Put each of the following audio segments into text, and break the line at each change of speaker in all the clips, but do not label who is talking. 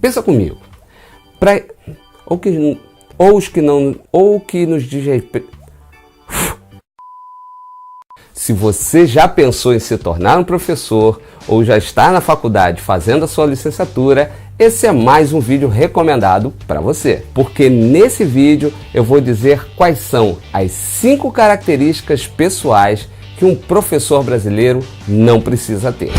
Pensa comigo. Ou que nos diz respeito. Se você já pensou em se tornar um professor ou já está na faculdade fazendo a sua licenciatura, esse é mais um vídeo recomendado para você. Porque nesse vídeo eu vou dizer quais são as 5 características pessoais que um professor brasileiro não precisa ter.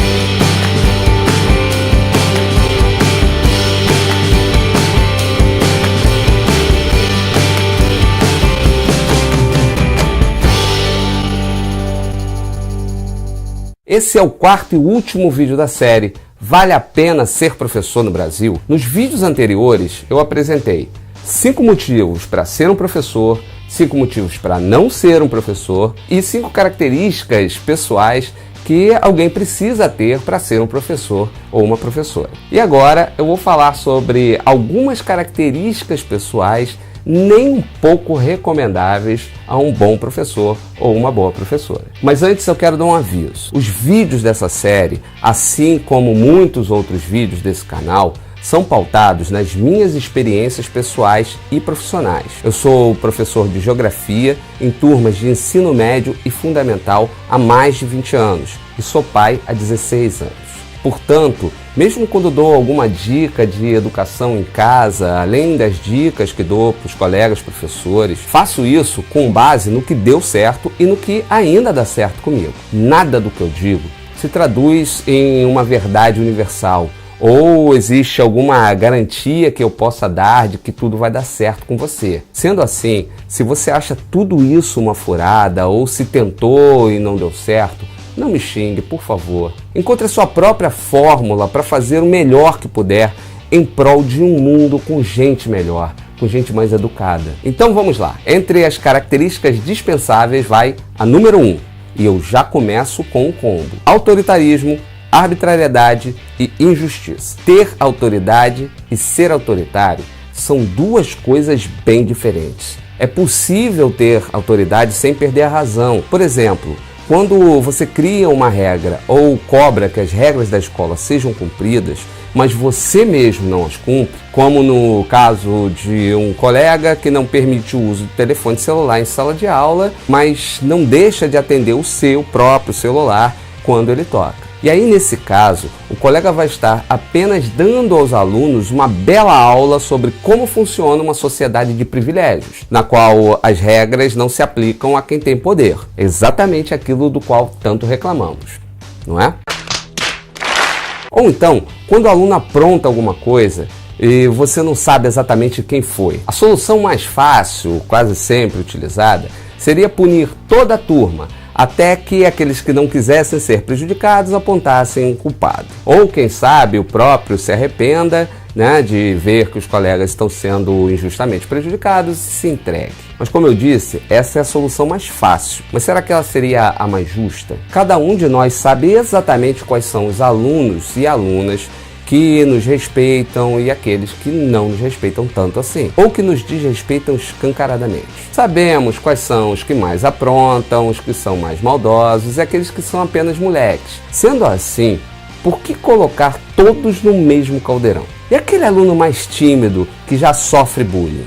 Esse é o 4º e último vídeo da série Vale a Pena Ser Professor no Brasil? Nos vídeos anteriores eu apresentei 5 motivos para ser um professor, 5 motivos para não ser um professor e 5 características pessoais que alguém precisa ter para ser um professor ou uma professora. E agora eu vou falar sobre algumas características pessoais nem um pouco recomendáveis a um bom professor ou uma boa professora. Mas antes eu quero dar um aviso. Os vídeos dessa série, assim como muitos outros vídeos desse canal, são pautados nas minhas experiências pessoais e profissionais. Eu sou professor de Geografia em turmas de ensino médio e fundamental há mais de 20 anos e sou pai há 16 anos. Portanto, mesmo quando dou alguma dica de educação em casa, além das dicas que dou para os colegas professores, faço isso com base no que deu certo e no que ainda dá certo comigo. Nada do que eu digo se traduz em uma verdade universal ou existe alguma garantia que eu possa dar de que tudo vai dar certo com você. Sendo assim, se você acha tudo isso uma furada ou se tentou e não deu certo, não me xingue, por favor. Encontre a sua própria fórmula para fazer o melhor que puder em prol de um mundo com gente melhor, com gente mais educada. Então vamos lá. Entre as características dispensáveis vai a número 1. E eu já começo com um combo. Autoritarismo, arbitrariedade e injustiça. Ter autoridade e ser autoritário são duas coisas bem diferentes. É possível ter autoridade sem perder a razão. Por exemplo, quando você cria uma regra ou cobra que as regras da escola sejam cumpridas, mas você mesmo não as cumpre, como no caso de um colega que não permite o uso do telefone celular em sala de aula, mas não deixa de atender o seu próprio celular quando ele toca. E aí, nesse caso, o colega vai estar apenas dando aos alunos uma bela aula sobre como funciona uma sociedade de privilégios, na qual as regras não se aplicam a quem tem poder. Exatamente aquilo do qual tanto reclamamos, não é? Ou então, quando o aluno apronta alguma coisa e você não sabe exatamente quem foi. A solução mais fácil, quase sempre utilizada, seria punir toda a turma, até que aqueles que não quisessem ser prejudicados apontassem um culpado. Ou, quem sabe, o próprio se arrependa, de ver que os colegas estão sendo injustamente prejudicados e se entregue. Mas, como eu disse, essa é a solução mais fácil. Mas será que ela seria a mais justa? Cada um de nós sabe exatamente quais são os alunos e alunas que nos respeitam e aqueles que não nos respeitam tanto assim, ou que nos desrespeitam escancaradamente. Sabemos quais são os que mais aprontam, os que são mais maldosos e aqueles que são apenas moleques. Sendo assim, por que colocar todos no mesmo caldeirão? E aquele aluno mais tímido que já sofre bullying?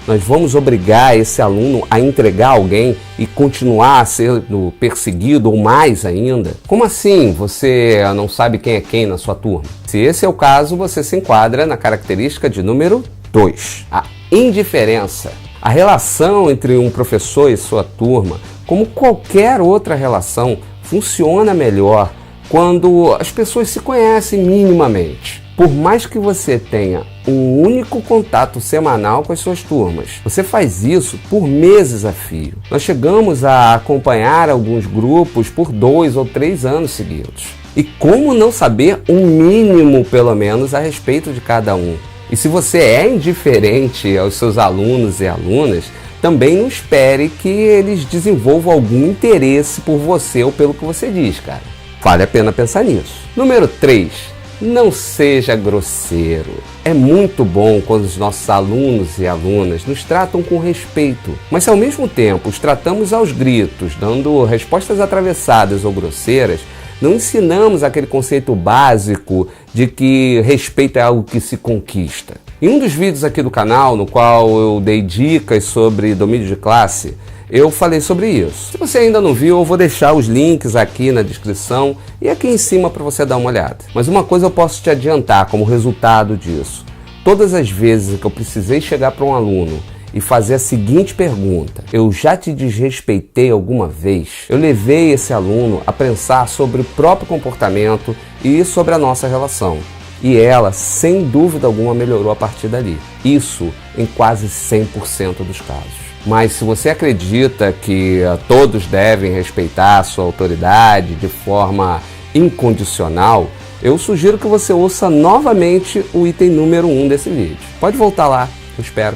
Nós vamos obrigar esse aluno a entregar alguém e continuar sendo perseguido ou mais ainda? Como assim você não sabe quem é quem na sua turma? Se esse é o caso, você se enquadra na característica de número 2, a indiferença. A relação entre um professor e sua turma, como qualquer outra relação, funciona melhor quando as pessoas se conhecem minimamente. Por mais que você tenha um único contato semanal com as suas turmas, você faz isso por meses a fio. Nós chegamos a acompanhar alguns grupos por 2 ou 3 anos seguidos. E como não saber um mínimo, pelo menos, a respeito de cada um? E se você é indiferente aos seus alunos e alunas, também não espere que eles desenvolvam algum interesse por você ou pelo que você diz, cara. Vale a pena pensar nisso. Número 3. Não seja grosseiro. É muito bom quando os nossos alunos e alunas nos tratam com respeito, mas se ao mesmo tempo os tratamos aos gritos, dando respostas atravessadas ou grosseiras, Não ensinamos aquele conceito básico de que respeito é algo que se conquista. Em um dos vídeos aqui do canal, no qual eu dei dicas sobre domínio de classe, eu falei sobre isso. Se você ainda não viu, eu vou deixar os links aqui na descrição e aqui em cima para você dar uma olhada. Mas uma coisa eu posso te adiantar como resultado disso. Todas as vezes que eu precisei chegar para um aluno e fazer a seguinte pergunta: eu já te desrespeitei alguma vez? Eu levei esse aluno a pensar sobre o próprio comportamento e sobre a nossa relação. E ela, sem dúvida alguma, melhorou a partir dali. Isso em quase 100% dos casos. Mas se você acredita que todos devem respeitar a sua autoridade de forma incondicional, eu sugiro que você ouça novamente o item número 1 desse vídeo. Pode voltar lá, eu espero.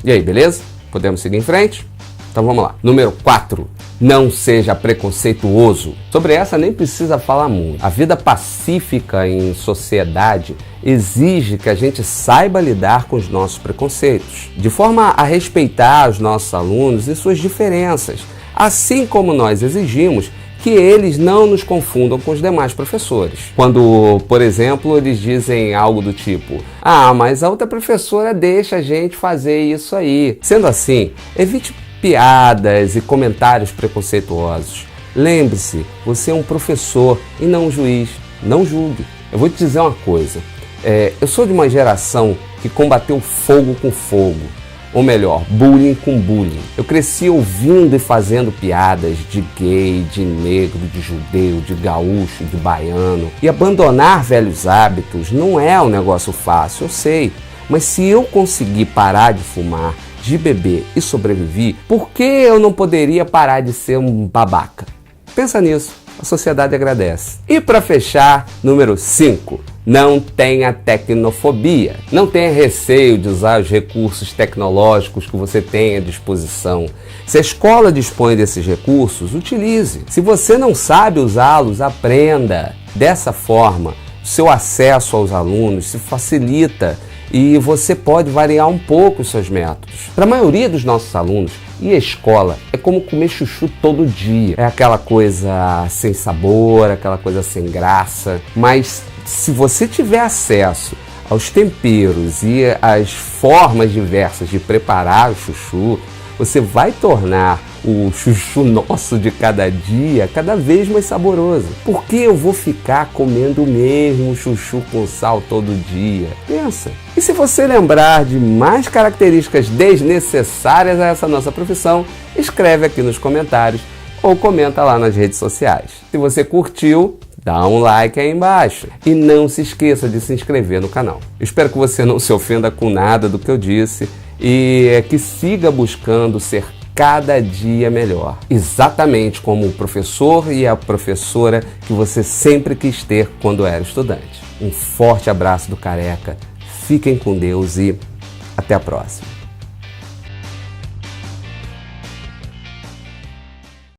E aí, beleza? Podemos seguir em frente? Então vamos lá. Número 4. Não seja preconceituoso. Sobre essa nem precisa falar muito. A vida pacífica em sociedade exige que a gente saiba lidar com os nossos preconceitos, de forma a respeitar os nossos alunos e suas diferenças, assim como nós exigimos que eles não nos confundam com os demais professores. Quando, por exemplo, eles dizem algo do tipo: ah, mas a outra professora deixa a gente fazer isso aí. Sendo assim, evite piadas e comentários preconceituosos. Lembre-se, você é um professor e não um juiz. Não julgue. Eu vou te dizer uma coisa. Eu sou de uma geração que combateu fogo com fogo. Ou melhor, bullying com bullying. Eu cresci ouvindo e fazendo piadas de gay, de negro, de judeu, de gaúcho, de baiano. E abandonar velhos hábitos não é um negócio fácil, eu sei. Mas se eu conseguir parar de fumar, de beber e sobreviver, por que eu não poderia parar de ser um babaca? Pensa nisso, a sociedade agradece. E para fechar, número 5. Não tenha tecnofobia. Não tenha receio de usar os recursos tecnológicos que você tem à disposição. Se a escola dispõe desses recursos, utilize. Se você não sabe usá-los, aprenda. Dessa forma, o seu acesso aos alunos se facilita e você pode variar um pouco os seus métodos. Para a maioria dos nossos alunos, ir à escola é como comer chuchu todo dia. É aquela coisa sem sabor, aquela coisa sem graça. Mas se você tiver acesso aos temperos e às formas diversas de preparar o chuchu, você vai tornar o chuchu nosso de cada dia cada vez mais saboroso. Por que eu vou ficar comendo o mesmo chuchu com sal todo dia? Pensa. E se você lembrar de mais características desnecessárias a essa nossa profissão, escreve aqui nos comentários ou comenta lá nas redes sociais. Se você curtiu, dá um like aí embaixo e não se esqueça de se inscrever no canal. Espero que você não se ofenda com nada do que eu disse e que siga buscando ser cada dia melhor, exatamente como o professor e a professora que você sempre quis ter quando era estudante. Um forte abraço do Careca, fiquem com Deus e até a próxima.